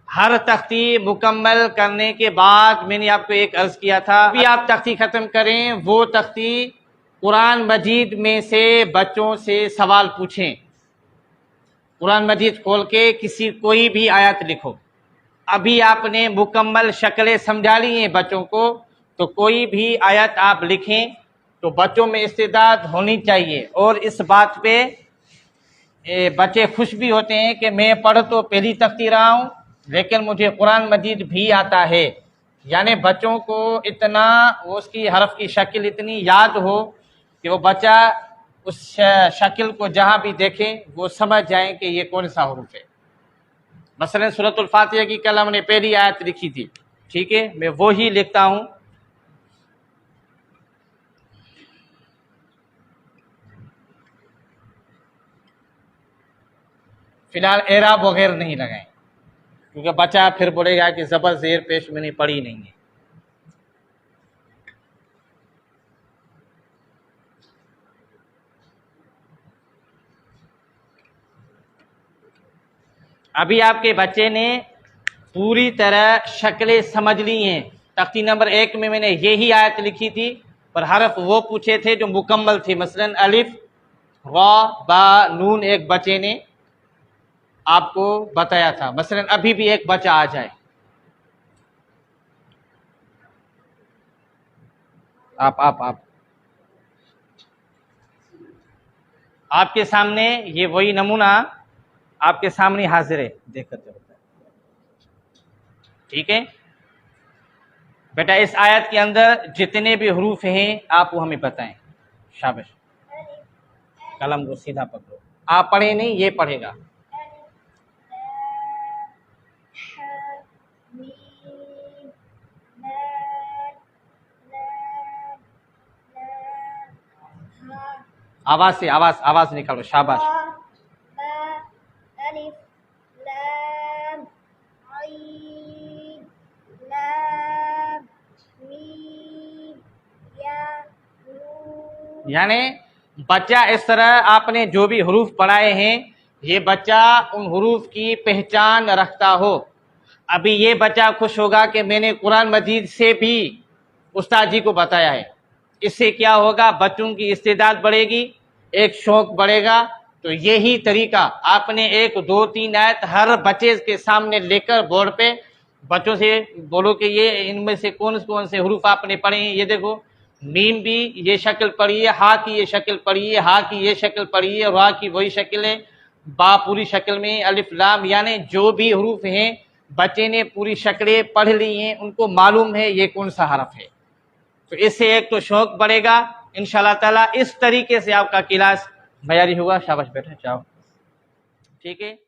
हर तख्ती मुकम्मल करने के बाद मैंने आपको एक अर्ज किया था, अभी आप तख्ती खत्म करें, वो तख्ती कुरान मजीद में से बच्चों से सवाल पूछें। कुरान मजीद खोल के कोई भी आयत लिखो। अभी आपने मुकम्मल शक्लें समझा ली हैं बच्चों को, तो कोई भी आयत आप लिखें तो बच्चों में इस्तेदाद होनी चाहिए। और इस बात पे बच्चे खुश भी होते हैं कि मैं पढ़ तो पहली तख्ती रहा हूँ, लेकिन मुझे कुरान मजीद भी आता है। यानी बच्चों को इतना उसकी हरफ की शक्ल इतनी याद हो कि वो बच्चा उस शक्ल को जहाँ भी देखे वो समझ जाए कि ये कौन सा हरूफ है। मसलन सूरतुल फातिहा की कल हमने पहली आयत लिखी थी, ठीक है, मैं वो ही लिखता हूँ। फिलहाल एराब वगैरह नहीं लगाएं, क्योंकि बच्चा फिर बोलेगा कि जबर जेर पेश मैंने पढ़ी नहीं है। अभी आपके बच्चे ने पूरी तरह शक्लें समझ ली हैं। तख्ती नंबर 1 में मैंने यही आयत लिखी थी, पर हरफ वो पूछे थे जो मुकम्मल थे। मसलन अलिफ, रा, बा, नून एक बच्चे ने आपको बताया था। मसलन अभी भी एक बच्चा आ जाए, आप आपके सामने ये वही नमूना आपके सामने हाजिर है, देख करते होता है, ठीक है बेटा। इस आयत के अंदर जितने भी हरूफ हैं आप वो हमें बताएं। शाबाश, कलम को सीधा पकड़ो। आप पढ़े नहीं, ये पढ़ेगा। आवाज से आवाज निकालो। शाबाश। यानी बच्चा इस तरह आपने जो भी हरूफ पढ़ाए हैं, ये बच्चा उन हरूफ की पहचान रखता हो। अभी ये बच्चा खुश होगा कि मैंने कुरान मजीद से भी उस्ताद जी को बताया है। इससे क्या होगा, बच्चों की इस्तेदाद बढ़ेगी, एक शौक बढ़ेगा। तो यही तरीका आपने 1, 2, 3 आयत हर बच्चे के सामने लेकर बोर्ड पे बच्चों से बोलो कि ये इनमें से कौन से हरूफ आपने पढ़े हैं। ये देखो, मीम भी ये शक्ल पढ़ी है, हा की ये शक्ल पढ़ी है, हा की ये शक्ल पढ़ी है, रा की वही शक्ल है, बा पूरी शक्ल में, अलिफ लाम, यानी जो भी हरूफ हैं बच्चे ने पूरी शक्लें पढ़ ली हैं, उनको मालूम है ये कौन सा हरफ है। तो इससे एक तो शौक बढ़ेगा इंशाल्लाह ताला। इस तरीके से आपका क्लास मयारी होगा। शाबाश बेटा, जाओ, ठीक है।